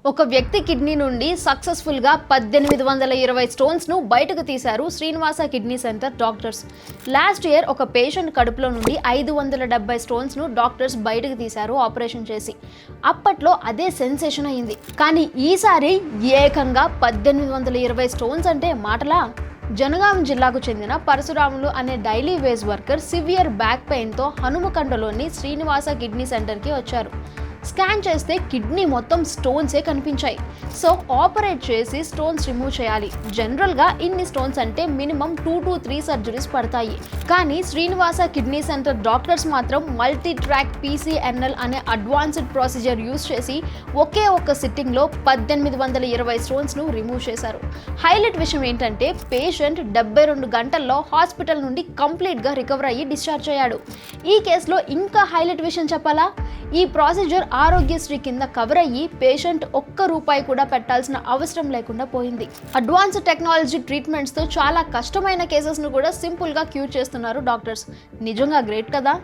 ఒక వ్యక్తి కిడ్నీ నుండి సక్సెస్ఫుల్గా 1820 స్టోన్స్ను బయటకు తీశారు Srinivasa kidney centre doctors. Last year ఒక పేషెంట్ కడుపులో నుండి 570 స్టోన్స్ను డాక్టర్స్ బయటకు తీశారు ఆపరేషన్ చేసి. అప్పట్లో అదే సెన్సేషన్ అయింది. కానీ ఈసారి ఏకంగా 1820 స్టోన్స్ అంటే మాటలా? జనగాం జిల్లాకు చెందిన పరశురాములు అనే daily wage worker severe back పెయిన్తో హనుమకొండలోని శ్రీనివాస కిడ్నీ సెంటర్కి వచ్చారు. స్కాన్ చేస్తే కిడ్నీ మొత్తం స్టోన్సే కనిపించాయి. సో ఆపరేట్ చేసి స్టోన్స్ రిమూవ్ చేయాలి. జనరల్గా ఇన్ని స్టోన్స్ అంటే మినిమం 2 to 3 సర్జరీస్ పడతాయి. కానీ శ్రీనివాస కిడ్నీ సెంటర్ డాక్టర్స్ మాత్రం మల్టీ ట్రాక్ PCNL అనే అడ్వాన్స్డ్ ప్రొసీజర్ యూస్ చేసి ఒక్క సిట్టింగ్లో 1820 స్టోన్స్ను రిమూవ్ చేశారు. హైలైట్ విషయం ఏంటంటే పేషెంట్ 72 గంటల్లో హాస్పిటల్ నుండి కంప్లీట్గా రికవర్ అయ్యి డిశ్చార్జ్ అయ్యాడు. ఈ కేసులో ఇంకా హైలైట్ విషయం చెప్పాలా? ఈ ప్రొసీజర్ ఆరోగ్యశ్రీ కింద కవర్ అయ్యి పేషెంట్ ₹1 కూడా పెట్టాల్సిన అవసరం లేకుండా పోయింది. అడ్వాన్స్ టెక్నాలజీ ట్రీట్మెంట్స్తో చాలా కష్టమైన కేసెస్ను కూడా సింపుల్గా క్యూర్ చేస్తున్నారు డాక్టర్స్. నిజంగా గ్రేట్ కదా.